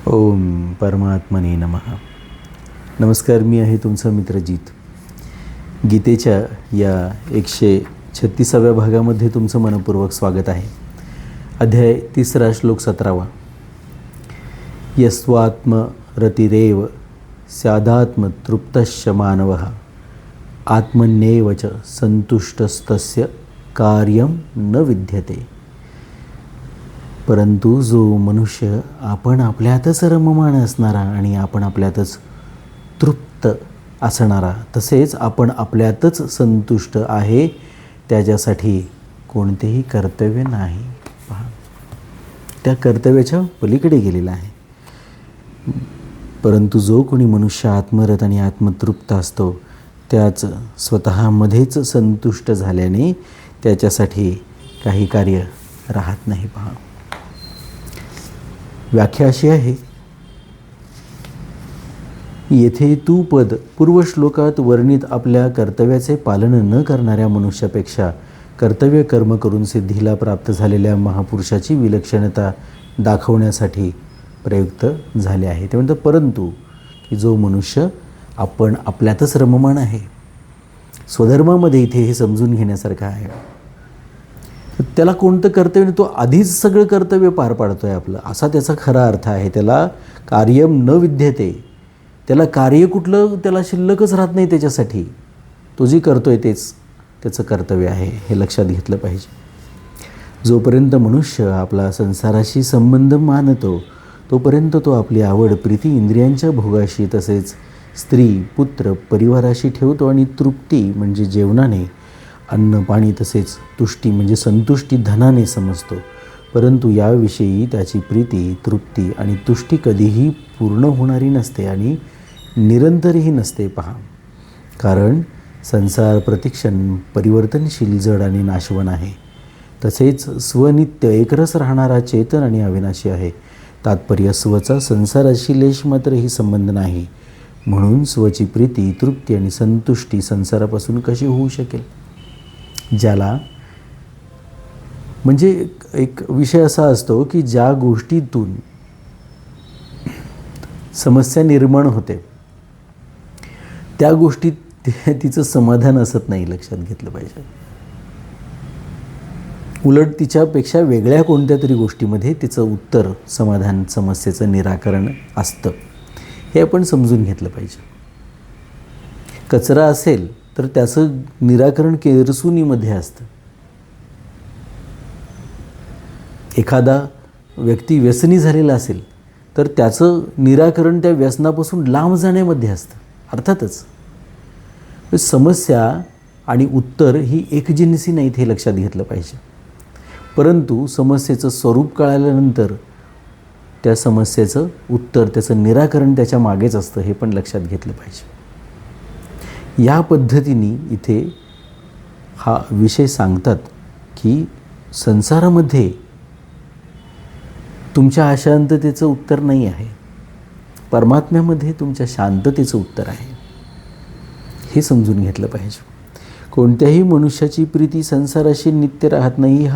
ओम परमात्मने नमः. नमस्कार, मी आहे तुमचा मित्र जीत. गीतेच्या या 136व्या भागामध्ये तुमचं मनपूर्वक स्वागत आहे. अध्याय 3 श्लोक 17. यस्वात्मरतिरेव स्यादात्मतृप्तश्च मानवः आत्मन्येव च संतुष्टस्तस्य कार्यं न विद्यते. परंतु जो मनुष्य आपण आपल्यातच रममाण असणारा आणि आपण आपल्यातच तृप्त असणारा, तसेच आपण आपल्यातच संतुष्ट आहे, त्याच्यासाठी कोणतेही कर्तव्य नाही. पहा, त्या कर्तव्याच्या पलीकडे गेलेला आहे. परंतु जो कोणी मनुष्य आत्मरत आणि आत्मतृप्त असतो, त्याच स्वतःमध्येच संतुष्ट झाल्याने त्याच्यासाठी काही कार्य राहत नाही. पहा, व्याख्या अशी आहे. येथे तू पद पूर्वश्लोकात वर्णित आपल्या कर्तव्याचे पालन न करणाऱ्या मनुष्यापेक्षा कर्तव्य कर्म करून सिद्धीला प्राप्त झालेल्या महापुरुषाची विलक्षणता दाखवण्यासाठी प्रयुक्त झाले आहे. ते म्हणतात परंतु की जो मनुष्य आपण आपल्यातच रममाण आहे, स्वधर्मामध्ये इथे हे समजून घेण्यासारखं आहे. त्याला कोणतं कर्तव्य, तो आधीच सगळं कर्तव्य पार पाडतो आहे आपलं, असा त्याचा खरा अर्थ आहे. त्याला कार्यम न विद्यते, त्याला कार्य कुठलं त्याला शिल्लकच राहत नाही त्याच्यासाठी. तो जे करतो आहे तेच त्याचं कर्तव्य आहे, हे लक्षात घेतलं पाहिजे. जोपर्यंत मनुष्य आपला संसाराशी संबंध मानतो, तोपर्यंत तो आपली आवड प्रीती इंद्रियांच्या भोगाशी तसेच स्त्री पुत्र परिवाराशी ठेवतो आणि तृप्ती म्हणजे जेवणाने, अन्न पाणी तसेच तुष्टी म्हणजे संतुष्टी धनाने समजतो. परंतु याविषयी त्याची प्रीती तृप्ती आणि तुष्टी कधीही पूर्ण होणारी नसते आणि निरंतरही नसते. पहा, कारण संसार प्रतिक्षण परिवर्तनशील, जड आणि नाशवन आहे. तसेच स्वनित्य एकरस राहणारा चेतन आणि अविनाशी आहे. तात्पर्य स्वचा संसाराशी लेश मात्रही संबंध नाही. म्हणून स्वची प्रीती तृप्ती आणि संतुष्टी संसारापासून कशी होऊ शकेल. ज्याला म्हणजे एक विषय असा असतो की ज्या गोष्टीतून समस्या निर्माण होते त्या गोष्टीत तिचं समाधान असत नाही, लक्षात घेतलं पाहिजे. उलट तिच्यापेक्षा वेगळ्या कोणत्या तरी गोष्टीमध्ये तिचं उत्तर, समाधान, समस्येचं निराकरण असतं, हे आपण समजून घेतलं पाहिजे. कचरा असेल तर त्याचं निराकरण केरसुनीमध्ये असतं. एखादा व्यक्ती व्यसनी झालेला असेल तर त्याचं निराकरण त्या व्यसनापासून लांब जाण्यामध्ये असतं. अर्थातच समस्या आणि उत्तर ही एकजिनसी नाहीत, हे लक्षात घेतलं पाहिजे. परंतु समस्येचं स्वरूप कळाल्यानंतर त्या समस्येचं उत्तर, त्याचं निराकरण त्याच्या मागेच असतं, हे पण लक्षात घेतलं पाहिजे. या पद्धतीने इथे हा विषय सांगतात की संसारामध्ये तुमच्या अशांततेचं उत्तर नाही आहे, परमात्म्यामध्ये तुमच्या शांततेचं उत्तर आहे, हे समजून घेतलं पाहिजे. कोणत्याही मनुष्याची प्रीती संसाराशी नित्य राहत नाही,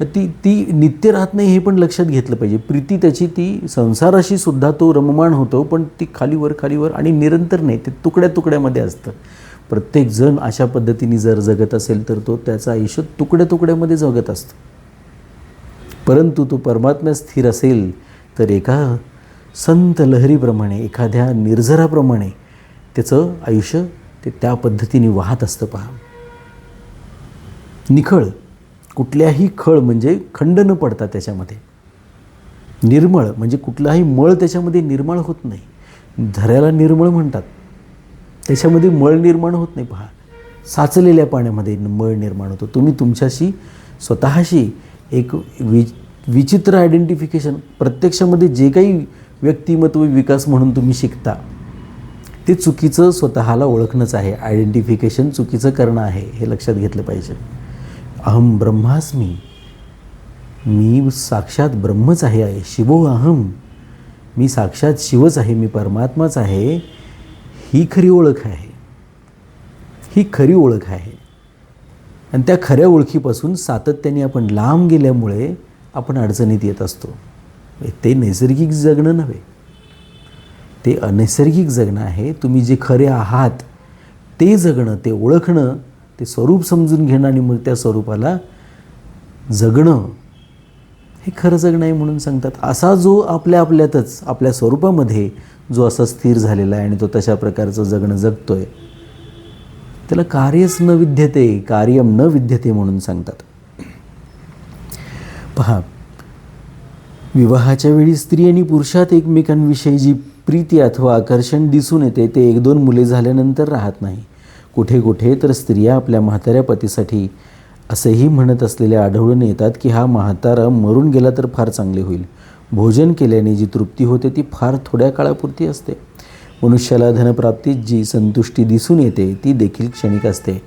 ती नित्य राहत नाही हे पण लक्षात घेतलं पाहिजे. प्रीती त्याची ती संसाराशी सुद्धा तो रममाण होतो, पण ती खालीवर आणि निरंतर नाही, ते तुकड्या तुकड्यामध्ये असतं. प्रत्येकजण अशा पद्धतीने जर जगत असेल तर तो त्याचं आयुष्य तुकड्या तुकड्यामध्ये जगत असतो. परंतु तो परमात्म्यात स्थिर असेल तर एका संत लहरीप्रमाणे, एखाद्या निर्झराप्रमाणे त्याचं आयुष्य ते त्या पद्धतीने वाहत असतं. पहा, निखळ, कुठल्याही खळ म्हणजे खंड न पडता त्याच्यामध्ये, निर्मळ म्हणजे कुठलाही मळ त्याच्यामध्ये निर्माण होत नाही. झऱ्याला निर्मळ म्हणतात, त्याच्यामध्ये मळ निर्माण होत नाही. पहा, साचलेल्या पाण्यामध्ये मळ निर्माण होतो. तुम्ही तुमच्याशी स्वतःशी एक विचित्र आयडेंटिफिकेशन, प्रत्यक्षामध्ये जे काही व्यक्तिमत्व विकास म्हणून तुम्ही शिकता ते चुकीचं स्वतःला ओळखणंच आहे. आयडेंटिफिकेशन चुकीचं करणं आहे, हे लक्षात घेतलं पाहिजे. अहम ब्रह्मास्मी, मी साक्षात ब्रह्मच आहे. शिवो अहम, मी साक्षात शिवच आहे, मी परमात्माच आहे. ही खरी ओळख आहे, ही खरी ओळख आहे. आणि त्या खऱ्या ओळखीपासून सातत्याने आपण लांब गेल्यामुळे आपण अडचणीत येत असतो. ते नैसर्गिक जगणं नव्हे, ते अनैसर्गिक जगणं आहे. तुम्ही जे खरे आहात ते जगणं, ते ओळखणं, ते स्वरूप समजून घेणं आणि मग त्या स्वरूपाला जगणं, हे खरं जगणं आहे म्हणून सांगतात. असा जो आपल्यातच आपल्या स्वरूपामध्ये जो असा स्थिर झालेला आहे आणि तो तशा प्रकारचं जगणं जगतोय, त्याला कार्यच न विद्यते, कार्यम न विद्यते म्हणून सांगतात. पहा, विवाहाच्या वेळी स्त्री आणि पुरुषात एकमेकांविषयी जी प्रीती अथवा आकर्षण दिसून येते ते 1-2 मुले झाल्यानंतर राहत नाही. कुठे कुठे तर स्त्रिया आपल्या म्हाताऱ्या पतीसाठी असेही म्हणत असलेले आढळून येतात की हा म्हातारा मरून गेला तर फार चांगले होईल. भोजन केल्याने जी तृप्ती होते ती फार थोड्या काळापुरती असते. मनुष्याला धनप्राप्तीत जी संतुष्टी दिसून येते ती देखील क्षणिक असते,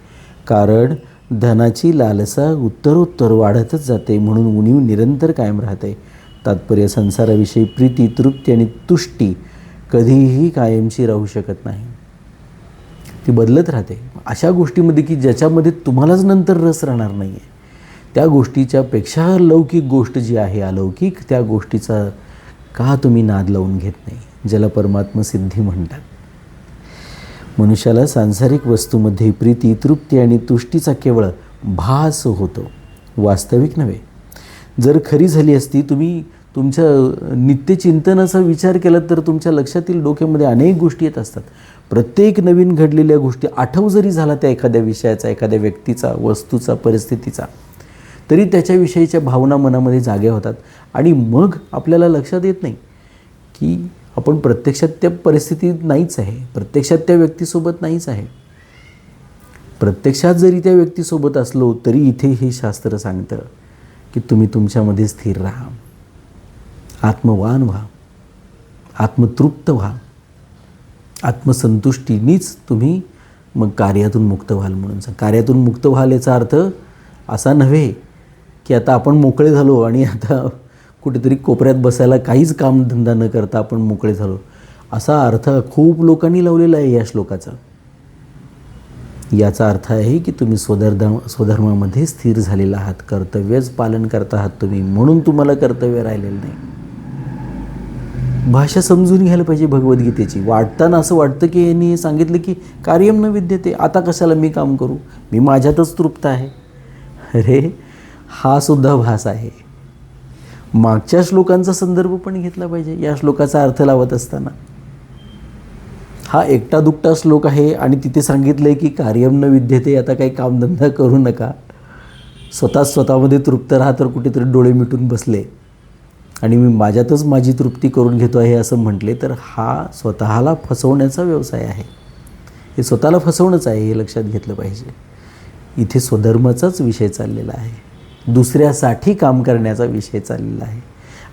कारण धनाची लालसा उत्तरोत्तर वाढतच जाते, म्हणून उणीव निरंतर कायम राहते. तात्पर्य, संसाराविषयी प्रीती, तृप्ती आणि तुष्टी कधीही कायमची राहू शकत नाही, ती बदलत राहते. अशा गोष्टीमध्ये की ज्याच्यामध्ये तुम्हालाच नंतर रस राहणार नाही आहे, त्या गोष्टीच्या पेक्षा लौकिक गोष्ट जी आहे, अलौकिक, त्या गोष्टीचा का तुम्ही नाद लावून घेत नाही, ज्याला परमात्मसिद्धी म्हणतात. मनुष्याला सांसारिक वस्तूमध्ये प्रीती, तृप्ती आणि तुष्टीचा केवळ भास होतो, वास्तविक नव्हे. जर खरी झाली असती, तुम्ही तुमच्या नित्यचिंतनाचा विचार केला तर तुमच्या लक्षातील डोक्यामध्ये अनेक गोष्टी येत असतात. प्रत्येक नवीन घडलेल्या गोष्टी आठव जरी झाला त्या एखाद्या विषयाचा, एखाद्या व्यक्तीचा, वस्तूचा, परिस्थितीचा, तरी त्याच्याविषयीच्या भावना मनामध्ये जाग्या होतात आणि मग आपल्याला लक्षात येत नाही की आपण प्रत्यक्षात त्या परिस्थितीत नाहीच आहे, प्रत्यक्षात त्या व्यक्तीसोबत नाहीच आहे. प्रत्यक्षात जरी त्या व्यक्तीसोबत असलो तरी इथे हे शास्त्र सांगतं की तुम्ही तुमच्यामध्ये स्थिर राहा, आत्मवान व्हा, आत्मतृप्त व्हा. आत्मसंतुष्टीनीच तुम्ही मग कार्यातून मुक्त व्हाल म्हणून सांग. कार्यातून मुक्त व्हाल याचा अर्थ असा नव्हे की आता आपण मोकळे झालो आणि आता कुठेतरी कोपऱ्यात बसायला काहीच कामधंदा न करता आपण मोकळे झालो, असा अर्थ खूप लोकांनी लावलेला आहे या श्लोकाचा. याचा अर्थ आहे की तुम्ही स्वधर्मामध्ये स्थिर झालेला आहात, कर्तव्यच पालन करत आहात तुम्ही, म्हणून तुम्हाला कर्तव्य राहिलेलं नाही. भाषा समजून घ्यायला पाहिजे भगवद्गीतेची. वाटताना असं वाटतं की यांनी सांगितलं की कार्यम न विद्यते, आता कशाला मी काम करू, मी माझ्यातच तृप्त आहे. अरे, हा सुद्धा भास आहे. मागच्या श्लोकांचा संदर्भ पण घेतला पाहिजे या श्लोकाचा अर्थ लावत असताना. हा एकटा दुकटा श्लोक आहे आणि तिथे सांगितलं आहे की कार्यम न विद्यते, आता काही कामधंदा करू नका, स्वतःमध्ये तृप्त राहा, तर कुठेतरी डोळे मिटून बसले आणि मी माझ्यातच माझी तृप्ती करून घेतो आहे असं म्हटले, तर हा स्वतःला फसवण्याचा व्यवसाय आहे. हे स्वतःला फसवणंच आहे, हे लक्षात घेतलं पाहिजे. इथे स्वधर्माचाच विषय चाललेला आहे, दुसऱ्यासाठी काम करण्याचा विषय चाललेला आहे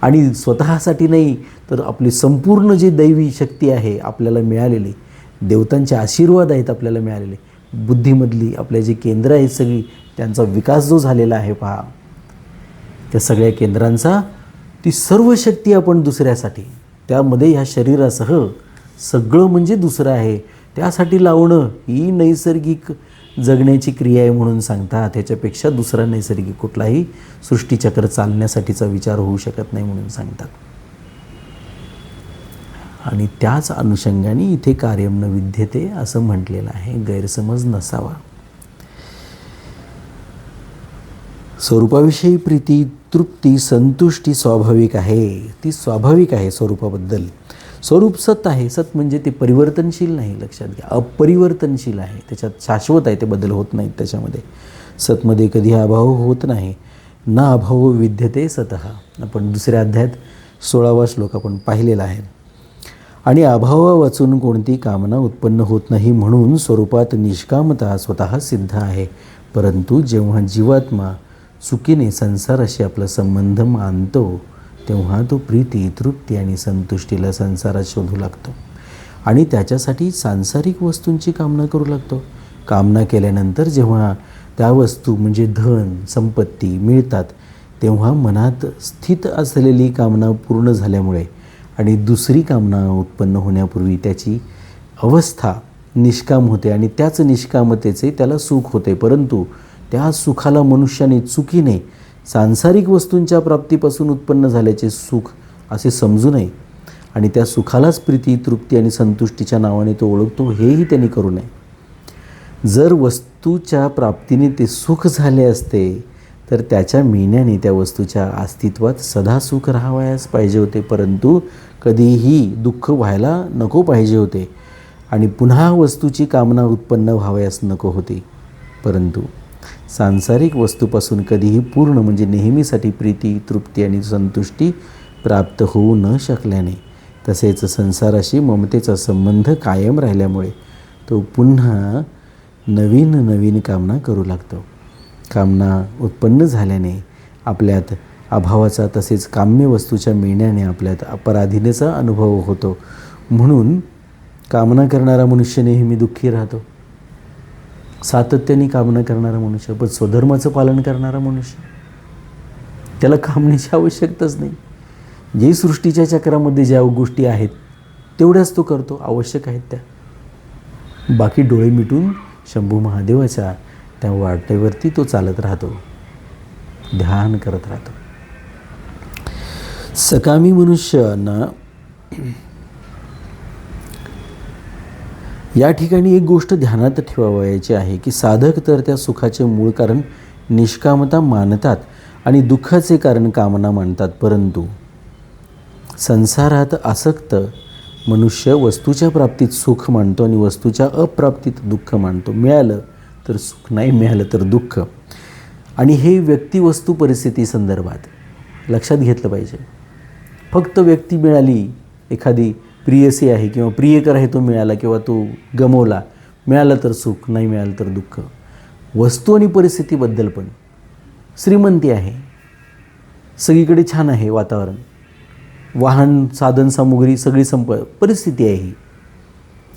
आणि स्वतःसाठी नाही, तर आपली संपूर्ण जी दैवी शक्ती आहे आपल्याला मिळालेली, देवतांचे आशीर्वाद आहेत आपल्याला मिळालेले, बुद्धीमधली आपल्या जी केंद्र आहेत सगळी, त्यांचा विकास जो झालेला आहे पहा, त्या सगळ्या केंद्रांचा, ती सर्व शक्ती आपण दुसऱ्यासाठी, त्यामध्ये ह्या शरीरासह सगळं म्हणजे दुसरं आहे, त्यासाठी लावणं ही नैसर्गिक जगण्याची क्रिया आहे म्हणून सांगतात. ह्याच्यापेक्षा दुसरा नैसर्गिक कुठलाही सृष्टीचक्र चालण्यासाठीचा विचार होऊ शकत नाही म्हणून सांगतात. आणि त्याच अनुषंगाने इथे कार्यम न विद्यते असं म्हटलेलं आहे, गैरसमज नसावा. स्वरूपाविषयी प्रीती, तृप्ती, संतुष्टी स्वाभाविक आहे, ती स्वाभाविक आहे स्वरूपाबद्दल. स्वरूप सत आहे, सत म्हणजे ते परिवर्तनशील नाही, लक्षात घ्या, अपरिवर्तनशील आहे, त्याच्यात शाश्वत आहे, ते बदल होत नाहीत त्याच्यामध्ये. सतमध्ये कधी अभाव होत नाही, ना अभाव विद्यते सतः. आपण दुसऱ्या अध्यायात 16वा श्लोक आपण पाहिलेला आहे. आणि अभावा वाचून कोणती कामना उत्पन्न होत नाही, म्हणून स्वरूपात निष्कामता स्वतः सिद्ध आहे. परंतु जेव्हा जीवात्मा चुकीने संसाराशी आपला संबंध मानतो तेव्हा तो प्रीती, तृप्ती आणि संतुष्टीला संसारात शोधू लागतो आणि त्याच्यासाठी सांसारिक वस्तूंची कामना करू लागतो. कामना केल्यानंतर जेव्हा त्या वस्तू म्हणजे धन, संपत्ती मिळतात, तेव्हा मनात स्थित असलेली कामना पूर्ण झाल्यामुळे आणि दुसरी कामना उत्पन्न होण्यापूर्वी त्याची अवस्था निष्काम होते आणि त्याच निष्कामतेचे त्याला सुख होते. परंतु त्या सुखाला मनुष्याने चुकीने सांसारिक वस्तूंच्या प्राप्तीपासून उत्पन्न झाल्याचे सुख असे समजू नये आणि त्या सुखालाच प्रीती, तृप्ती आणि संतुष्टीच्या नावाने तो ओळखतो हेही त्यांनी करू नये. जर वस्तूच्या प्राप्तीने ते सुख झाले असते तर त्याच्या मिळण्याने त्या वस्तूच्या अस्तित्वात सदा सुख राहावयास पाहिजे होते, परंतु कधीही दुःख व्हायला नको पाहिजे होते आणि पुन्हा वस्तूची कामना उत्पन्न व्हावयास नको होती. परंतु सांसारिक वस्तूपासून कधीही पूर्ण म्हणजे नेहमीसाठी प्रीती, तृप्ती आणि संतुष्टी प्राप्त होऊ न शकल्याने, तसेच संसाराशी ममतेचा संबंध कायम राहिल्यामुळे तो पुन्हा नवीन नवीन कामना करू लागतो. कामना उत्पन्न झाल्याने आपल्यात अभावाचा तसेच काम्य वस्तूच्या मिळण्याने आपल्यात अपराधीनेचा अनुभव होतो. म्हणून कामना करणारा मनुष्य नेहमी दुःखी राहतो. सातत्याने कामना करणारा मनुष्य, पण स्वधर्माचं पालन करणारा मनुष्य, त्याला कामनेची आवश्यकताच नाही. जे सृष्टीच्या चक्रामध्ये ज्या गोष्टी आहेत तेवढ्याच तो करतो, आवश्यक आहेत त्या. बाकी डोळे मिटून शंभू महादेवाच्या त्या वाटेवरती तो चालत राहतो, ध्यान करत राहतो. सकामी मनुष्यांना या ठिकाणी एक गोष्ट ध्यानात ठेवावयाची आहे की साधक तर त्या सुखाचे मूळ कारण निष्कामता मानतात आणि दुःखाचे कारण कामना मानतात, परंतु संसारात आसक्त मनुष्य वस्तूच्या प्राप्तीत सुख मानतो आणि वस्तूच्या अप्राप्तीत दुःख मानतो. मिळालं तर सुख, नाही मिळालं तर दुःख. आणि हे व्यक्ती वस्तू परिस्थिती संदर्भात लक्षात घेतलं पाहिजे. फक्त व्यक्ती मिळाली, एखादी प्रियसी आहे किंवा प्रियकर आहे, तो मिळाला किंवा तो गमवला, मिळालं तर सुख, नाही मिळालं तर दुःख. वस्तू आणि परिस्थितीबद्दल पण श्रीमंती आहे, सगळीकडे छान आहे वातावरण, वाहन साधन सामुग्री सगळी परिस्थिती आहे,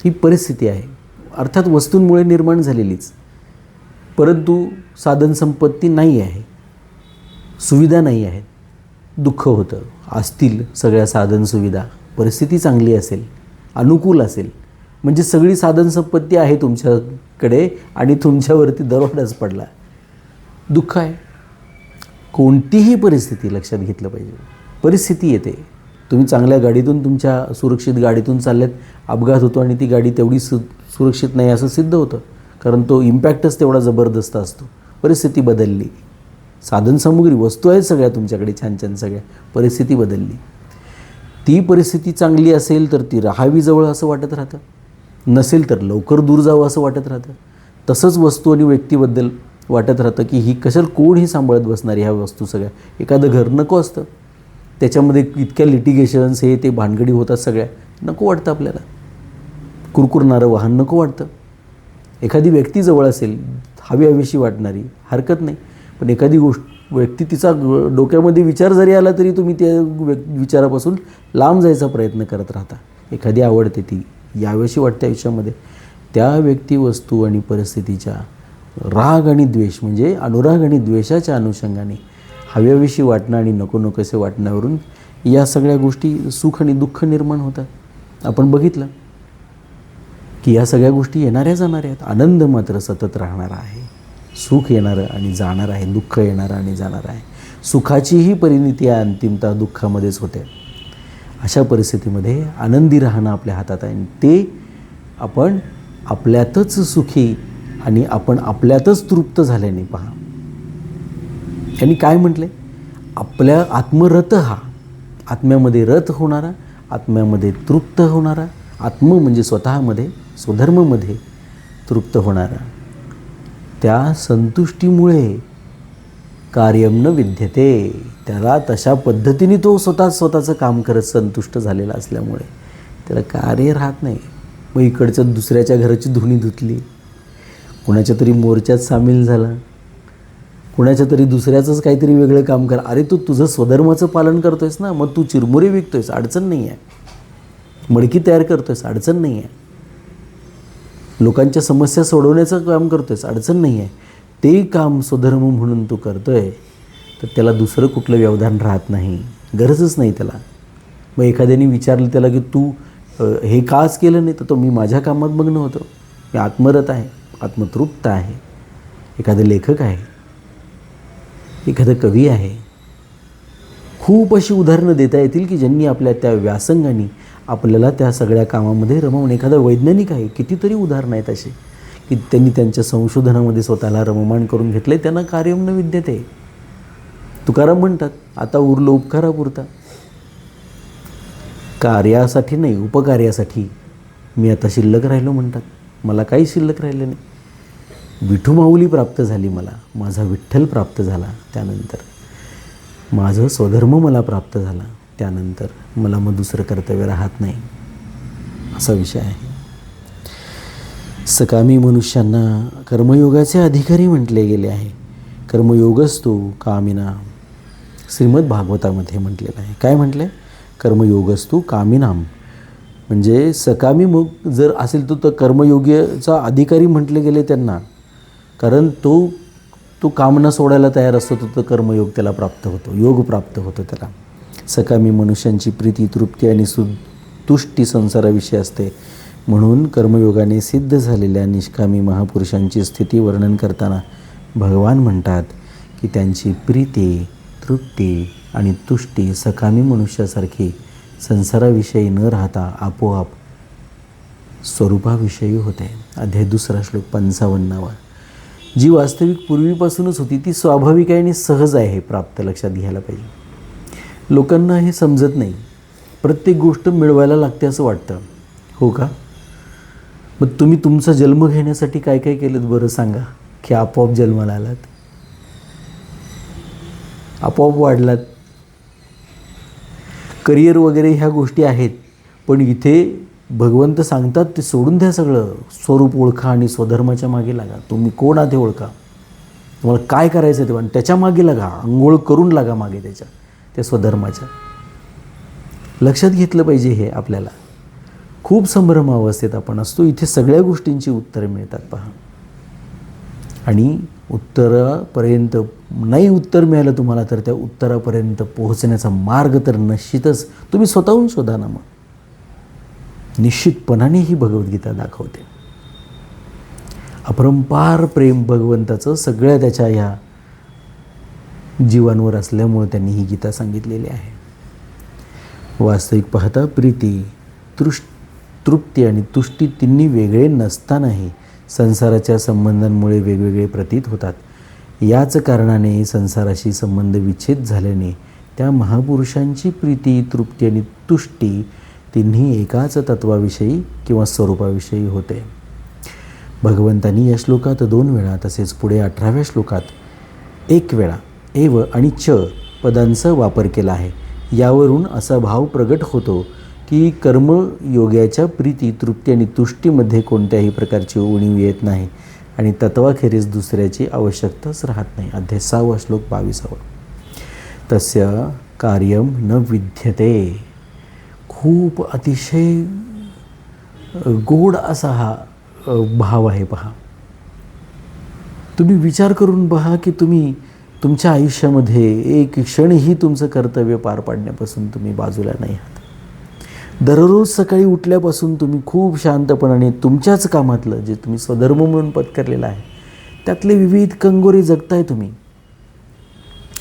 ही परिस्थिती आहे, अर्थात वस्तूंमुळे निर्माण झालेलीच. परंतु साधन संपत्ती नाही आहे, सुविधा नाही आहेत, दुःख होतं. असतील सगळ्या साधन सुविधा, परिस्थिती चांगली असेल, अनुकूल असेल, म्हणजे सगळी साधन संपत्ती आहे तुमच्याकडे आणि तुमच्यावरती दरवाढाच पडला, दुःख आहे. कोणतीही परिस्थिती लक्षात घेतलं पाहिजे. परिस्थिती येते, तुम्ही चांगल्या गाडीतून, तुमच्या सुरक्षित गाडीतून चालल्यात, अपघात होतो आणि ती गाडी तेवढी सुरक्षित नाही असं सिद्ध होतं, कारण तो इम्पॅक्टच तेवढा जबरदस्त असतो. परिस्थिती बदलली, साधनसामुग्री वस्तू आहेत सगळ्या तुमच्याकडे छान छान सगळ्या, परिस्थिती बदलली. ती परिस्थिती चांगली असेल तर ती राहावी जवळ असं वाटत राहतं, नसेल तर लवकर दूर जावं असं वाटत राहतं. तसंच वस्तू आणि व्यक्तीबद्दल वाटत राहतं की ही कशाला कोणही सांभाळत बसणार ह्या वस्तू सगळ्या. एखादं घर नको असतं, त्याच्यामध्ये इतक्या लिटिगेशन्स हे ते भानगडी होतात सगळ्या, नको वाटतं आपल्याला. कुरकुरणारं वाहन नको वाटतं. एखादी व्यक्ती जवळ असेल, हवीशी वाटणारी, हरकत नाही, पण एखादी व्यक्ती तिचा डोक्यामध्ये विचार जरी आला तरी तुम्ही त्या विचारापासून लांब जायचा प्रयत्न करत राहता. एखादी आवडते, ती यावेशी वाटते आयुष्यामध्ये, त्या व्यक्ती, वस्तू आणि परिस्थितीच्या राग आणि द्वेष म्हणजे अनुराग आणि द्वेषाच्या अनुषंगाने हव्याविषयी वाटणं आणि नको नकोसे वाटण्यावरून या सगळ्या गोष्टी सुख आणि दुःख निर्माण होतात. आपण बघितलं की या सगळ्या गोष्टी येणाऱ्या जाणाऱ्या आहेत. आनंद मात्र सतत राहणारा आहे, सुख येणारं आणि जाणारं आहे, दुःख येणारं आणि जाणारं आहे. सुखाचीही परिणिती अंतिमता दुःखामध्येच होते. अशा परिस्थितीमध्ये आनंदी राहणं आपल्या हातात आहे आणि ते आपण आपल्यातच सुखी आणि आपण आपल्यातच तृप्त झाल्याने पहा. त्यांनी काय म्हटले, आपल्या आत्मरत हा, आत्म्यामध्ये रत होणारा, आत्म्यामध्ये तृप्त होणारा, आत्म म्हणजे स्वतःमध्ये स्वधर्ममध्ये तृप्त होणारा, त्या संतुष्टीमुळे कार्यम न विद्यते. त्याला तशा पद्धतीने तो स्वतःचं काम करत संतुष्ट झालेला असल्यामुळे त्याला कार्य राहत नाही. मग इकडच्या दुसऱ्याच्या घराची धुणी धुतली, कुणाच्या तरी मोर्चात सामील झाला, कुणाच्या तरी दुसऱ्याचंच काहीतरी वेगळं काम करा. अरे तू तुझं स्वधर्माचं पालन करतोयस ना, मग तू चिरमुरे विकतोयस, अडचण नाही आहे. मडकी तयार करतोयस, अडचण नाही आहे. लोकांच्या समस्या सोडवण्याचं काम करतोयस, अडचण नाही आहे. ते काम स्वधर्म म्हणून तू करतोय तर त्याला दुसरं कुठलं व्यवधान राहत नाही, गरजच नाही त्याला. मग एखाद्याने विचारलं त्याला की तू हे काच केलं नाही, तर तो मी माझ्या कामात मग्न होतो, मी आत्मरत आहे, आत्मतृप्त आहे. एखादं लेखक आहे, एखादं कवी आहे, खूप अशी उदाहरणं देता येतील की ज्यांनी आपल्या त्या व्यासंगाने आपल्याला त्या सगळ्या कामामध्ये रमवून, एखादा वैज्ञानिक आहे, कितीतरी उदाहरणं आहेत असे की त्यांनी त्यांच्या संशोधनामध्ये स्वतःला रममाण करून घेतलं आहे. त्यांना कार्यम न विद्यते. तुकाराम म्हणतात, आता उरलो उपकारापुरता. कार्यासाठी नाही, उपकार्यासाठी मी आता शिल्लक राहिलो म्हणतात. मला काही शिल्लक राहिलं नाही. विठू माऊली प्राप्त झाली मला, माझा विठ्ठल प्राप्त झाला, त्यानंतर माझं स्वधर्म मला प्राप्त झाला, त्यानंतर मला मग दुसरं कर्तव्य राहत नाही, असा विषय आहे. सकामी मनुष्यांना कर्मयोगाचे अधिकारी म्हटले गेले आहे. कर्मयोगस्तु कामिना, श्रीमद भागवतामध्ये म्हटलेलं आहे. काय म्हटलं आहे? कर्मयोगस्तु कामिनाम. म्हणजे सकामी मग जर असेल तर कर्मयोगीचा अधिकारी म्हटले गेले त्यांना, कारण तो कामना सोडायला तयार असतो तर कर्मयोग त्याला प्राप्त होतो, योग प्राप्त होतो त्याला. सकामी मनुष्यांची प्रीती, तृप्ती आणि तुष्टी संसाराविषयी असते. म्हणून कर्मयोगाने सिद्ध झालेल्या निष्कामी महापुरुषांची स्थिती वर्णन करताना भगवान म्हणतात की त्यांची प्रीती, तृप्ती आणि तुष्टी सकामी मनुष्यासारखी संसाराविषयी न राहता आपोआप स्वरूपाविषयी होते. अध्याय 2 श्लोक 55. जी वास्तविक पूर्वीपासूनच होती ती स्वाभाविक आहे आणि सहज आहे प्राप्त, लक्षात घ्यायला पाहिजे. लोकांना हे समजत नाही. प्रत्येक गोष्ट मिळवायला लागते असं वाटतं. हो का? मग तुम्ही तुमचा जन्म घेण्यासाठी काय काय केलं बरं सांगा, की आपोआप जन्माला आलात, आपोआप वाढलात. करिअर वगैरे ह्या गोष्टी आहेत, पण इथे भगवंत सांगतात ते सोडून द्या सगळं. स्वरूप ओळखा आणि स्वधर्माच्या मागे लागा. तुम्ही कोण आहात हे ओळखा, तुम्हाला काय करायचं ते, पण त्याच्या मागे लागा, अंघोळ करून लागा मागे त्या स्वधर्माच्या. लक्षात घेतलं पाहिजे हे आपल्याला. खूप संभ्रम अवस्थेत आपण असतो. इथे सगळ्या गोष्टींची उत्तरं मिळतात पहा. आणि उत्तरापर्यंत नाही उत्तर मिळालं तुम्हाला तर त्या उत्तरापर्यंत पोहोचण्याचा मार्ग तर निश्चितच तुम्ही स्वतःहून शोधा ना. मग निश्चितपणाने ही भगवद्गीता दाखवते. अपरंपार प्रेम भगवंताचं सगळ्या त्याच्या ह्या जीवांवर असल्यामुळे त्यांनी ही गीता सांगितलेली आहे. वास्तविक पाहता प्रीती, तृप्ती आणि तुष्टी तिन्ही वेगळे नसतानाही संसाराच्या संबंधांमुळे वेगवेगळे प्रतीत होतात. याच कारणाने संसाराशी संबंध विच्छेद झाल्याने त्या महापुरुषांची प्रीती, तृप्ती आणि तुष्टी तिन्ही एकाच तत्वाविषयी किंवा स्वरूपाविषयी होते. भगवंतांनी या श्लोकात 2 वेळा तसेच पुढे 18व्या श्लोकात 1 वेळा एव आणि च पदांचा वापर केला आहे. यावरून असा भाव प्रगट होतो की कर्मयोगाच्या प्रीती, तृप्ती आणि तुष्टीमध्ये कोणत्याही प्रकारची उणीव येत नाही आणि तत्वाखेरीज दुसऱ्याची आवश्यकताच राहत नाही. अध्याय 6 श्लोक 22. तस्य कार्यम न विद्यते. खूप अतिशय गोड असा हा भाव आहे पहा. तुम्ही विचार करून पहा की तुम्ही तुमच्या आयुष्यामध्ये एक क्षणही तुमचं कर्तव्य पार पाडण्यापासून तुम्ही बाजूला नाही आहात. दररोज सकाळी उठल्यापासून तुम्ही खूप शांतपणाने तुमच्याच कामातलं जे तुम्ही स्वधर्म म्हणून पत्करलेलं आहे त्यातले विविध कंगोरे जगताय तुम्ही.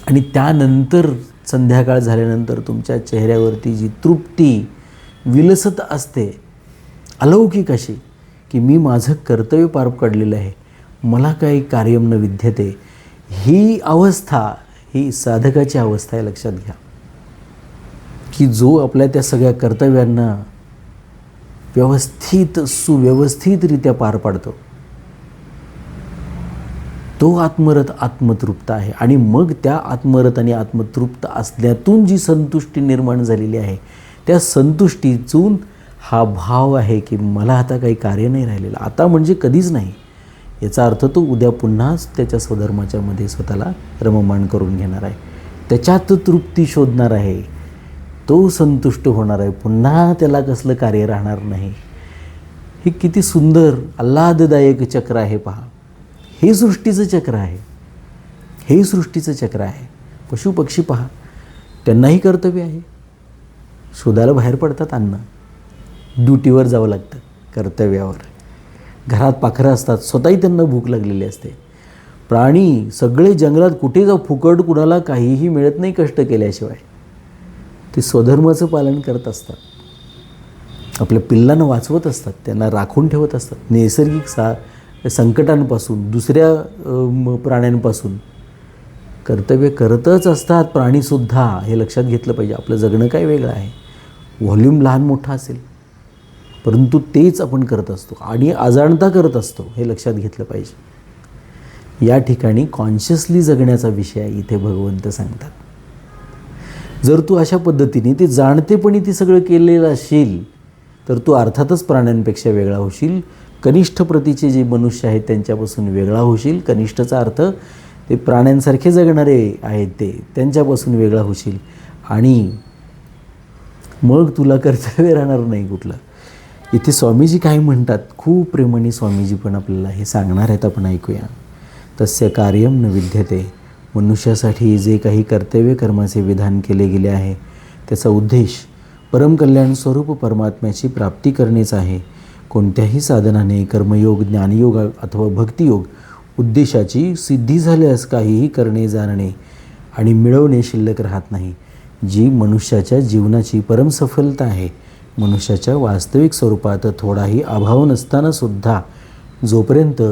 आणि त्यानंतर संध्याकाळ झाल्यानंतर तुमच्या चेहऱ्यावरती जी तृप्ती विलसत असते, अलौकिक अशी, की मी माझं कर्तव्य पार पाडलेलं आहे, मला काही कार्यम न विद्यते, ही अवस्था ही साधकाची अवस्था आहे. लक्षात घ्या की जो आपल्या त्या सगळ्या कर्तव्यांना सुव्यवस्थितरित्या पार पाडतो तो आत्मरत आत्मतृप्त आहे. आणि मग त्या आत्मरत आणि आत्मतृप्त असण्यातून जी संतुष्टी निर्माण झालेली आहे त्या संतुष्टीतून हा भाव आहे की मला आता काही कार्य नाही राहिलेलं. आता म्हणजे कधीच नाही. याचा अर्थ तो उद्या पुन्हाच त्याच्या स्वधर्माच्या मध्ये स्वतःला रममाण करून घेणार आहे, त्याच्यात तृप्ती शोधणार आहे, तो संतुष्ट होणार आहे, पुन्हा त्याला कसलं कार्य राहणार नाही. हे किती सुंदर आल्हाददायक चक्र आहे पहा. हे सृष्टीचं चक्र आहे, हे सृष्टीचं चक्र आहे. पशुपक्षी पहा, त्यांनाही कर्तव्य आहे, शोधायला बाहेर पडतात, अन्न ड्युटीवर जावं लागतं, कर्तव्यावर. घरात पाखरं असतात, स्वतःही त्यांना भूक लागलेली असते. प्राणी सगळे जंगलात कुठे जाऊ, फुकट कुणाला काहीही मिळत नाही कष्ट केल्याशिवाय. ते स्वधर्माचं पालन करत असतात, आपल्या पिल्लांना वाचवत असतात, त्यांना राखून ठेवत असतात नैसर्गिक संकटांपासून, दुसऱ्या प्राण्यांपासून कर्तव्य करतच असतात प्राणीसुद्धा. हे लक्षात घेतलं पाहिजे. आपलं जगणं काय वेगळं आहे, व्हॉल्यूम लहान मोठा असेल, परंतु तेच आपण करत असतो आणि अजाणता करत असतो, हे लक्षात घेतलं पाहिजे. या ठिकाणी कॉन्शियसली जगण्याचा विषय इथे भगवंत सांगतात. जर तू अशा पद्धतीने ते जाणतेपणी ते सगळं केलेलं असेल तर तू अर्थातच प्राण्यांपेक्षा वेगळा होशील. कनिष्ठ प्रतीचे जे मनुष्य आहेत त्यांच्यापासून वेगळा होशील. कनिष्ठचा अर्थ ते प्राण्यांसारखे जगणारे आहेत ते, त्यांच्यापासून वेगळा होशील आणि मग तुला कर्तव्य राहणार नाही कुठलं. इथे स्वामीजी काय म्हणतात, खूप प्रेमाने स्वामीजी पण आपल्याला हे सांगणार आहेत, आपण ऐकूया. तस्य कार्यम न विद्यते. मनुष्यासाठी जे काही कर्तव्य कर्माचे विधान केले गेले आहे त्याचा उद्देश परमकल्याण स्वरूप परमात्म्याची प्राप्ती करणेच आहे. कोणत्याही साधनाने कर्मयोग, ज्ञानयोग अथवा भक्तियोग उद्देशाची सिद्धी झाल्यास काहीही करणे, जाणणे आणि मिळवणे शिल्लक राहत नाही. जी मनुष्याच्या जीवनाची परमसफलता आहे. मनुष्याच्या वास्तविक स्वरूपात थोडाही अभाव नसतानासुद्धा जोपर्यंत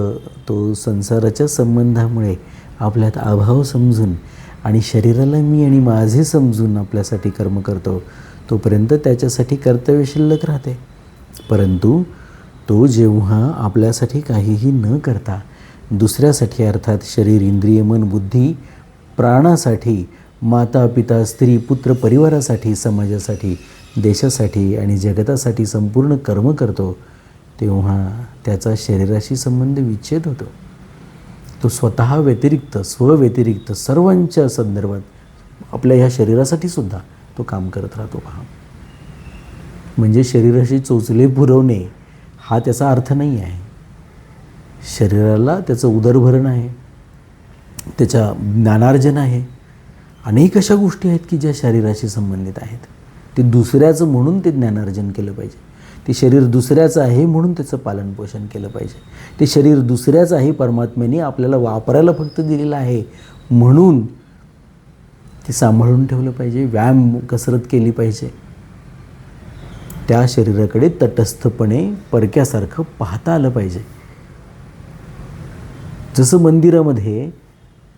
तो संसाराच्या संबंधामुळे आपल्यात अभाव समजून आणि शरीराला मी आणि माझे समजून आपल्यासाठी कर्म करतो, तोपर्यंत त्याच्यासाठी कर्तव्य शिल्लक राहते. परंतु तो जेव्हा आपल्यासाठी काहीही न करता दुसऱ्यासाठी, अर्थात शरीर, इंद्रिय, मन, बुद्धी, प्राणासाठी, माता, पिता, स्त्री, पुत्र, परिवारासाठी, समाजासाठी, देशासाठी आणि जगतासाठी संपूर्ण कर्म करतो, तेव्हा त्याचा शरीराशी संबंध विच्छेद होतो. तो स्वतः व्यतिरिक्त, स्वव्यतिरिक्त सर्वांच्या संदर्भात आपल्या ह्या शरीरासाठी सुद्धा तो काम करत राहतो. पहा, म्हणजे शरीराशी चोचले पुरवणे हा त्याचा अर्थ नाही आहे. शरीराला त्याचं उदरभरण आहे, त्याच्या ज्ञानार्जन आहे, अनेक अशा गोष्टी आहेत की ज्या शरीराशी संबंधित आहेत. ते दुसऱ्याचं म्हणून ते ज्ञानार्जन केलं पाहिजे. ते शरीर दुसऱ्याचं आहे म्हणून त्याचं पालनपोषण केलं पाहिजे. ते शरीर दुसऱ्याचं आहे, परमात्म्याने आपल्याला वापरायला फक्त दिलेलं आहे म्हणून ते सांभाळून ठेवलं पाहिजे. व्यायाम, कसरत केली पाहिजे. त्या शरीराकडे तटस्थपणे परक्यासारखं पाहता आलं पाहिजे. जसं मंदिरामध्ये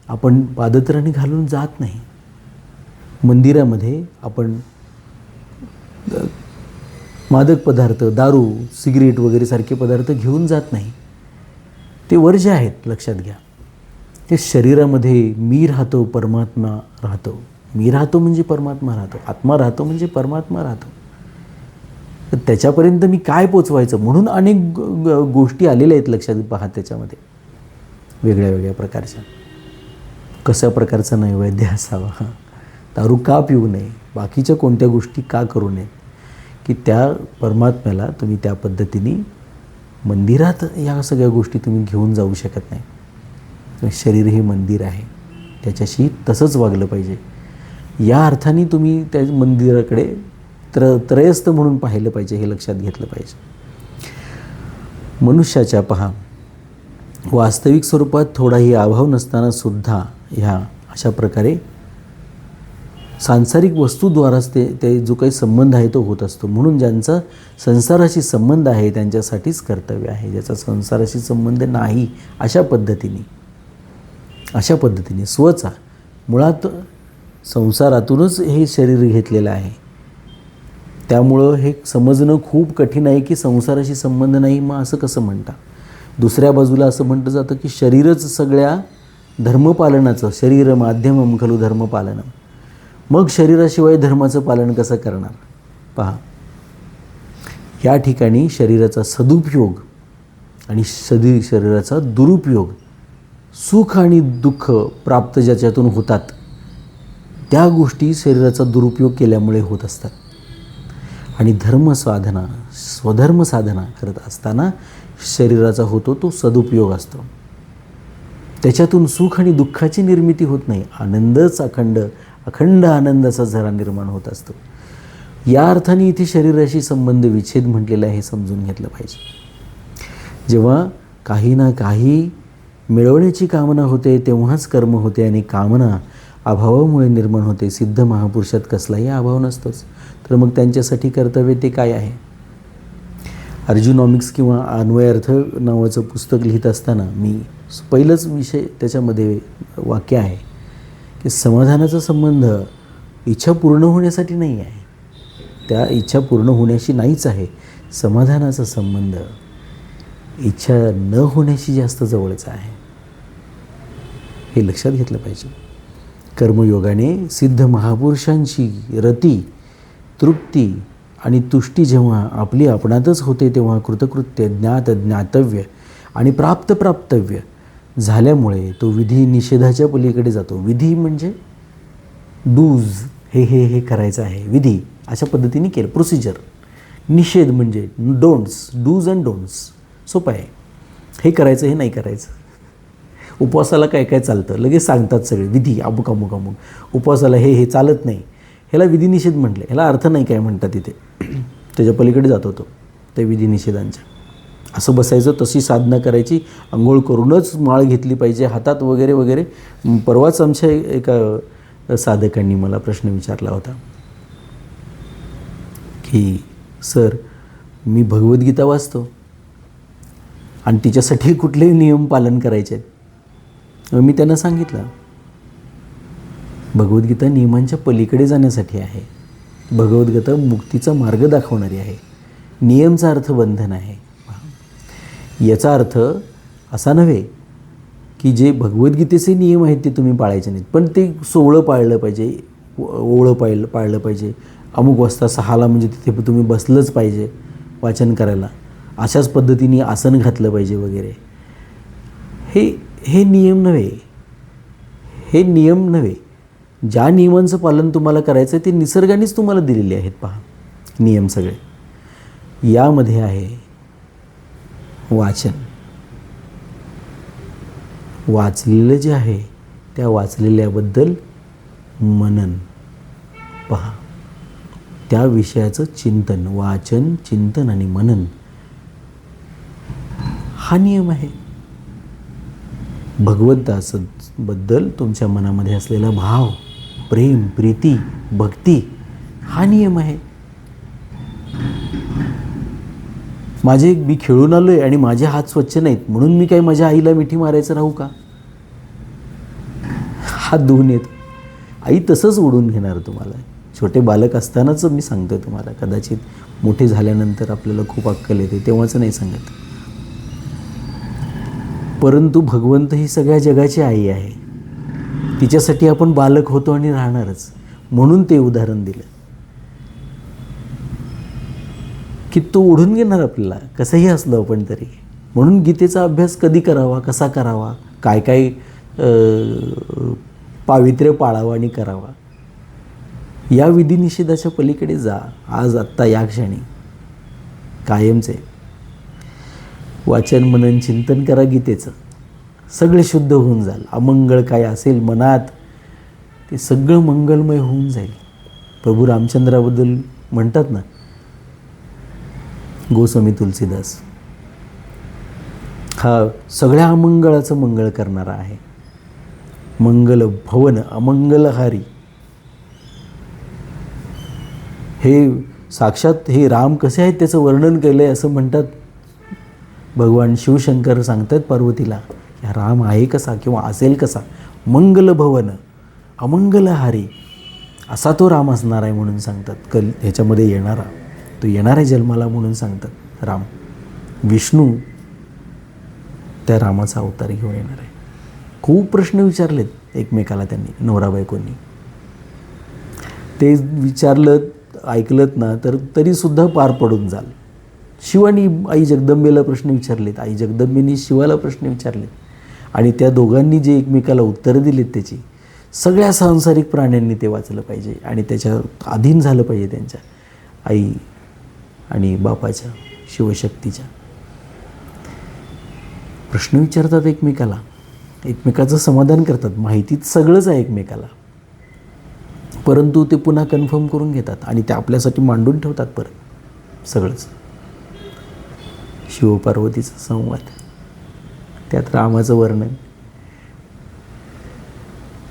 आपण पादत्राणे घालून जात नाही, मंदिरामध्ये आपण मादक पदार्थ, दारू, सिगरेट वगैरे सारखे पदार्थ घेऊन जात नाही, ते वर्ज्य आहेत, लक्षात घ्या. ते शरीरामध्ये मी राहतो, परमात्मा राहतो. मी राहतो म्हणजे परमात्मा राहतो, आत्मा राहतो म्हणजे परमात्मा राहतो. तर त्याच्यापर्यंत मी काय पोचवायचं म्हणून अनेक गोष्टी आलेल्या आहेत, लक्षात पहा. त्याच्यामध्ये वेगळ्या वेगळ्या प्रकारच्या, कशा प्रकारचा नैवेद्य असावा, दारू का पिऊ नये, बाकीच्या कोणत्या गोष्टी का करू नये, की त्या परमात्म्याला तुम्ही त्या पद्धतीने मंदिरात या सगळ्या गोष्टी तुम्ही घेऊन जाऊ शकत नाही. शरीर हे मंदिर आहे, त्याच्याशी तसंच वागलं पाहिजे. या अर्थाने तुम्ही त्या मंदिराकडे त्रयस्थ म्हणून पाहिलं पाहिजे, हे लक्षात घेतलं पाहिजे. मनुष्याच्या पहा वास्तविक स्वरूपात थोडाही अभाव नसताना सुद्धा ह्या अशा प्रकारे सांसारिक वस्तूद्वाराच ते जो काही संबंध आहे तो होत असतो. म्हणून ज्यांचा संसाराशी संबंध आहे त्यांच्यासाठीच कर्तव्य आहे. ज्याचा संसाराशी संबंध नाही अशा पद्धतीने स्वचा मुळात संसारातूनच हे शरीर घेतलेलं आहे. त्यामुळं हे समजणं खूप कठीण आहे की संसाराशी संबंध नाही, मग असं कसं म्हणता. दुसऱ्या बाजूला असं म्हटलं जातं की शरीरच सगळ्या धर्मपालनाचं, शरीर माध्यमम खलु धर्मपालनम. मग शरीराशिवाय धर्माचं पालन कसं करणार. पहा, या ठिकाणी शरीराचा सदुपयोग आणि शरीराचा दुरुपयोग, सुख आणि दुःख प्राप्त ज्याच्यातून होतात त्या गोष्टी शरीराचा दुरुपयोग केल्यामुळे होत असतात. आणि धर्मसाधना, स्वधर्म साधना करत असताना शरीराचा होतो तो सदुपयोग असतो. त्याच्यातून सुख आणि दुःखाची निर्मिती होत नाही, आनंदच अखंड आनंदाचा झरा निर्माण होत असतो. या अर्थाने इथे शरीराशी संबंध विच्छेद म्हटलेला आहे, हे समजून घेतलं पाहिजे. जेव्हा काही ना काही मिळवण्याची कामना होते तेव्हाच कर्म होते आणि कामना अभावामुळे निर्माण होते. सिद्ध महापुरुषात कसलाही अभाव नसतोच. तर मग त्यांच्यासाठी कर्तव्य ते काय आहे? अर्जुनॉमिक्स किंवा अन्वयार्थ नावाचं पुस्तक लिहित असताना मी पहिलंच विषय त्याच्यामध्ये वाक्य आहे की समाधानाचा संबंध इच्छा पूर्ण होण्यासाठी नाही आहे, त्या इच्छा पूर्ण होण्याशी नाहीच आहे. समाधानाचा संबंध इच्छा न होण्याशी जास्त जवळचा आहे, हे लक्षात घेतलं पाहिजे. कर्मयोगाने सिद्ध महापुरुषांची रती, तृप्ती आणि तुष्टी जेव्हा आपली आपणातच होते तेव्हा कृतकृत्य, ज्ञात, ज्ञातव्य आणि प्राप्तव्य झाल्यामुळे तो विधी निषेधाच्या पलीकडे जातो. विधी म्हणजे डूज, हे करायचं आहे, विधी अशा पद्धतीने केलं, प्रोसिजर. निषेध म्हणजे डोंट्स, डूज अँड डोंट्स. सोपं आहे, हे करायचं, हे नाही करायचं. उपवासाला काय काय चालतं लगेच सांगतात सगळे, विधी अमुक अमुक अमुक. उपवासाला हे चालत नाही, ह्याला विधिनिषेध म्हटले, ह्याला अर्थ नाही काय म्हणतात तिथे. त्याच्या पलीकडे जात होतो त्या विधिनिषेधांच्या. असं बसायचं, तशी साधना करायची, आंघोळ करूनच माळ घेतली पाहिजे हातात वगैरे वगैरे. परवाच आमच्या एका साधकांनी मला प्रश्न विचारला होता की सर, मी भगवद्गीता वाचतो आणि तिच्यासाठी कुठलेही नियम पालन करायचे आहेत. मी त्यांना सांगितलं, भगवद्गीता नियमांच्या पलीकडे जाण्यासाठी आहे. भगवद्गीता मुक्तीचा मार्ग दाखवणारी आहे. नियमचा अर्थ बंधन आहे. याचा अर्थ असा नव्हे की जे भगवद्गीतेचे नियम आहेत ते तुम्ही पाळायचे नाहीत, पण ते सोवळं पाळलं पाहिजे, ओवळं पाळलं पाहिजे. अमुक वाजता 6ला म्हणजे तिथे तुम्ही बसलंच पाहिजे वाचन करायला, अशाच पद्धतीने आसन घातलं पाहिजे वगैरे. हे नियम नव्हे, हे नियम नव्हे. ज्या नियमांचं पालन तुम्हाला करायचं आहे ते निसर्गानेच तुम्हाला दिलेले आहेत. पहा, नियम सगळे. यामध्ये आहे वाचन. वाचलेलं जे आहे त्या वाचलेल्याबद्दल मनन. पहा, त्या विषयाचं चिंतन, वाचन, चिंतन आणि मनन हा नियम आहे. भगवंताबद्दल तुमच्या मनामध्ये असलेला भाव, प्रेम, प्रीती, भक्ती हा नियम आहे. मी खेळून आलो आहे आणि माझे हात स्वच्छ नाहीत म्हणून मी काय माझ्या आईला मिठी मारायचं राहू का? हात धुवून येतो. आई तसंच ओढून घेणार तुम्हाला. छोटे बालक असतानाच मी सांगतो तुम्हाला, कदाचित मोठे झाल्यानंतर आपल्याला खूप अक्कल येते तेव्हाच नाही सांगत. परंतु भगवंत ही सगळ्या जगाची आई आहे. तिच्यासाठी आपण बालक होतो आणि राहणारच, म्हणून ते उदाहरण दिलं की तो ओढून घेणार आपल्याला कसंही असलं आपण तरी. म्हणून गीतेचा अभ्यास कधी करावा, कसा करावा, काय काय पावित्र्य पाळावा आणि करावा, या विधिनिषेधाच्या पलीकडे जा. आज आत्ता या क्षणी कायमचे वाचन, मनन, चिंतन करा गीतेचं. सगळे शुद्ध होऊन जाल. अमंगळ काय असेल मनात ते सगळं मंगलमय होऊन जाईल. प्रभू रामचंद्राबद्दल म्हणतात ना गोस्वामी तुलसीदास, हा सगळ्या अमंगळाचं मंगळ करणारा आहे. मंगल भवन अमंगलहारी. हे साक्षात हे राम कसे आहेत त्याचं वर्णन केलं आहे असं म्हणतात भगवान शिवशंकर. सांगतात पार्वतीला, हा राम आहे कसा किंवा असेल कसा. मंगल भवन अमंगलहारी असा तो राम असणार आहे म्हणून सांगतात. ह्याच्यामध्ये येणारा तो येणार आहे जन्माला म्हणून सांगतात. राम विष्णू त्या रामाचा अवतार घेऊन येणार आहे. खूप प्रश्न विचारलेत एकमेकाला त्यांनी, नवरा बायकोंनी. ते विचारलं, ऐकलत ना तर तरीसुद्धा पार पडून जाल. शिवानी आई जगदंबेला प्रश्न विचारलेत, आई जगदंबेनी शिवाला प्रश्न विचारलेत आणि त्या दोघांनी जे एकमेकाला उत्तरं दिलीत त्याची, सगळ्या सांसारिक प्राण्यांनी ते वाचलं पाहिजे आणि त्याच्या अधीन झालं पाहिजे त्यांच्या आई आणि बापाच्या, शिवशक्तीच्या. प्रश्न विचारतात एकमेकाला, एकमेकाचं समाधान करतात. माहितीत सगळंच आहे एकमेकाला, परंतु ते पुन्हा कन्फर्म करून घेतात आणि ते आपल्यासाठी मांडून ठेवतात परत सगळंच. शिवपार्वतीचा संवाद, त्यात रामाचं वर्णन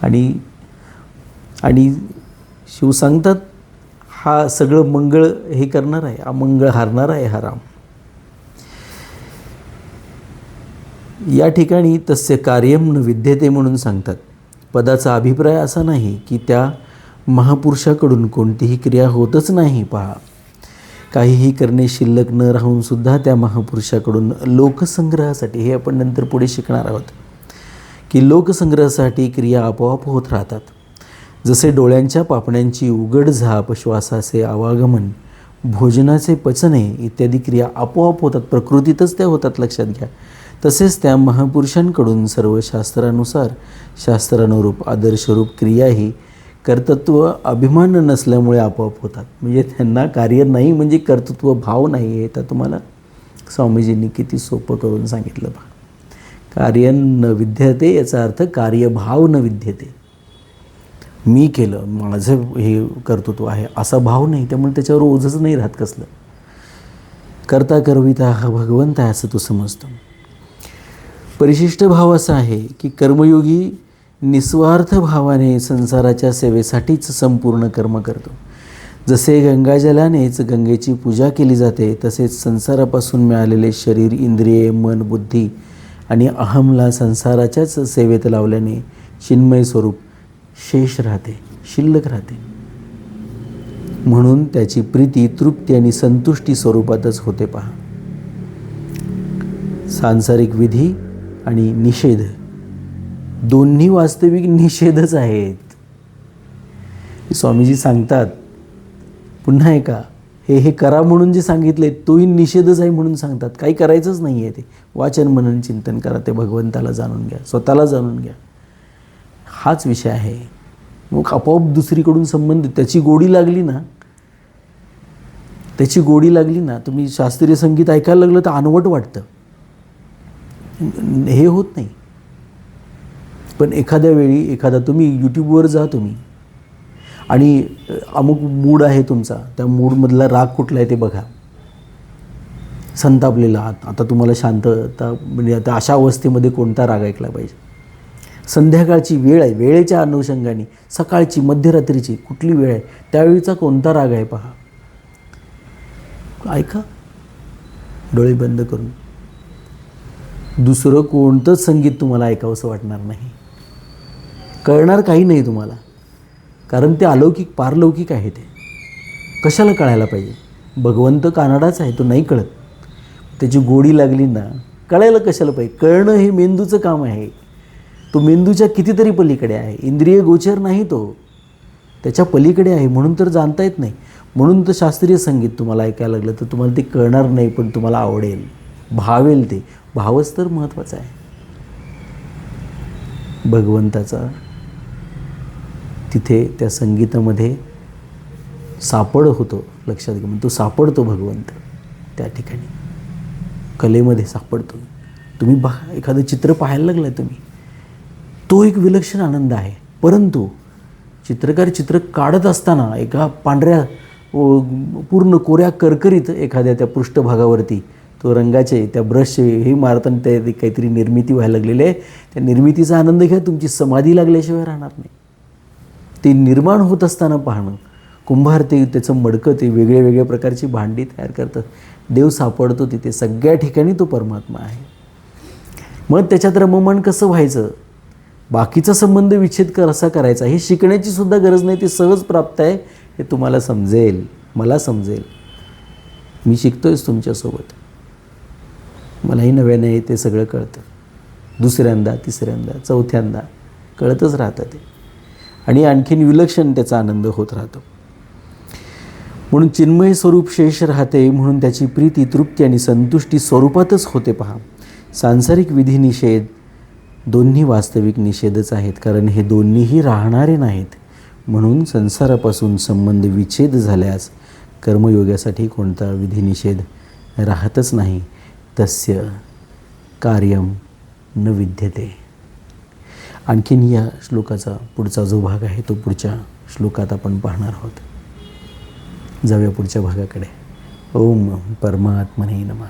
आणि आणि शिव सांगतात हा सगळं मंगळ हे करणार आहे, अमंगळ हारणार आहे हा राम. या ठिकाणी तस्य कार्यम न विद्यते म्हणून सांगतात. पदाचा अभिप्राय असा नाही की त्या महापुरुषाकडून कोणतीही क्रिया होतच नाही. पहा, काहीही करणे शिल्लक न राहून सुद्धा त्या महापुरुषाकडून लोकसंग्रहासाठी, हे आपण नंतर पुढे शिकणार आहोत, की लोकसंग्रहासाठी क्रिया आपोआप होत राहतात. जसे डोळ्यांच्या पापण्यांची उघड झाप, श्वासाचे आवागमन, भोजनाचे पचने इत्यादी क्रिया आपोआप होतात, प्रकृतीतच त्या होतात, लक्षात घ्या. तसेच त्या महापुरुषांकडून सर्व शास्त्रानुसार, शास्त्रानुरूप, आदर्शरूप क्रियाही कर्तृत्व अभिमान नसल्यामुळे आपोआप होतात. म्हणजे त्यांना कार्य नाही, म्हणजे कर्तृत्व भाव नाही. हे तर तुम्हाला स्वामीजींनी किती सोपं करून सांगितलं पहा. कार्य न विद्यते याचा अर्थ कार्यभाव न विद्यते. मी केलं, माझं हे कर्तृत्व आहे असा भाव नाही, त्यामुळे त्याच्यावर ओझच नाही राहत कसलं. करता करविता हा भगवंत आहे असं तो समजतो. परिशिष्ट भाव असा आहे की कर्मयोगी निस्वार्थ भावाने संसाराच्या सेवेसाठीच संपूर्ण कर्म करतो. जसे गंगाजलानेच गंगेची पूजा केली जाते, तसेच संसारापासून मिळालेले शरीर, इंद्रिये, मन, बुद्धी आणि अहमला संसाराच्याच सेवेत लावल्याने चिन्मय स्वरूप शेष राहते, शिल्लक राहते. म्हणून त्याची प्रीती, तृप्ती आणि संतुष्टी स्वरूपातच होते. पहा, सांसारिक विधी आणि निषेध दोन्ही वास्तविक निषेधच आहेत. स्वामीजी सांगतात पुन्हा एका, हे करा म्हणून जे सांगितले तोही निषेधच आहे म्हणून सांगतात. काही करायचंच नाही आहे. ते वाचन, मनन, चिंतन करा, ते भगवंताला जाणून घ्या, स्वतःला जाणून घ्या, हाच विषय आहे. मग आपोआप दुसरीकडून संबंध, त्याची गोडी लागली ना, त्याची गोडी लागली ना, तुम्ही शास्त्रीय संगीत ऐकायला लागलं तर अनवट वाटतं, हे होत नाही. पण एखाद्या वेळी तुम्ही यूट्यूबवर जा तुम्ही, आणि अमुक मूड आहे तुमचा, त्या मूडमधला राग कुठला आहे ते बघा. संतापलेला आहात, आता तुम्हाला शांतता, म्हणजे आता अशा अवस्थेमध्ये कोणता राग ऐकला पाहिजे. संध्याकाळची वेळ आहे, वेळेच्या अनुषंगाने, सकाळची, मध्यरात्रीची कुठली वेळ आहे, त्यावेळीचा कोणता राग आहे पहा, ऐका डोळे बंद करून. दुसरं कोणतंच संगीत तुम्हाला ऐकावंसं वाटणार नाही, कळणार काही नाही तुम्हाला, कारण ते अलौकिक, पारलौकिक आहे. ते कशाला कळायला पाहिजे? भगवंत कानाडाच आहे, तो नाही कळत. त्याची गोडी लागली ना, कळायला कशाला पाहिजे? कळणं हे मेंदूचं काम आहे. तो मेंदूच्या कितीतरी पलीकडे आहे, इंद्रिय गोचर नाही, तो त्याच्या पलीकडे आहे. म्हणून तर जाणता येत नाही. म्हणून तर शास्त्रीय संगीत तुम्हाला ऐकायला लागलं तर तुम्हाला ते कळणार नाही, पण तुम्हाला आवडेल, भावेल. ते भावच तर महत्त्वाचा आहे. भगवंताचा तिथे त्या संगीतामध्ये सापड होतो, लक्षात घ्या. तो सापडतो भगवंत त्या ठिकाणी, कलेमध्ये सापडतो. तुम्ही बघा, एखादं चित्र पाहायला लागलं तुम्ही, तो एक विलक्षण आनंद आहे. परंतु चित्रकार चित्र काढत असताना एका पांढऱ्या पूर्ण कोऱ्या करकरीत एखाद्या त्या पृष्ठभागावरती तो रंगाचे, त्या ब्रशचे हे मारताना त्या काहीतरी निर्मिती व्हायला लागलेली आहे. त्या निर्मितीचा आनंद घ्या, तुमची समाधी लागल्याशिवाय राहणार नाही. ते निर्माण होत असताना पाहणं. कुंभार ते त्याचं मडकं, ते वेगळ्या वेगळ्या प्रकारची भांडी तयार करतात. देव सापडतो तिथे, सगळ्या ठिकाणी तो परमात्मा आहे. मग त्याच्यात रममाण कसं व्हायचं, बाकीचा संबंध विच्छेद कसा करायचा, हे शिकण्याची सुद्धा गरज नाही. ते सहज प्राप्त आहे. हे तुम्हाला समजेल, मला समजेल. मी शिकतोयच तुमच्यासोबत, मलाही नव्याने ते सगळं कळतं. दुसऱ्यांदा, तिसऱ्यांदा, चौथ्यांदा कळतच राहतं ते, आणि आणखीन विलक्षण त्याचा आनंद होत राहतो. म्हणून चिन्मय स्वरूप शेष राहते. म्हणून त्याची प्रीती, तृप्ती आणि संतुष्टी स्वरूपातच होते. पहा, सांसारिक विधी निषेध दोन्ही वास्तविक निषेधच आहेत, कारण हे दोन्हीही राहणारे नाहीत. म्हणून संसारापासून संबंध विच्छेद झाल्यास कर्मयोगासाठी कोणता विधी निषेध राहतच नाही. तस्य कार्यम न विद्यते. आणखीन या श्लोकाचा पुढचा जो भाग आहे तो पुढच्या श्लोकात आपण पाहणार आहोत. जाऊया पुढच्या भागाकडे. ओम परमात्मने नमः.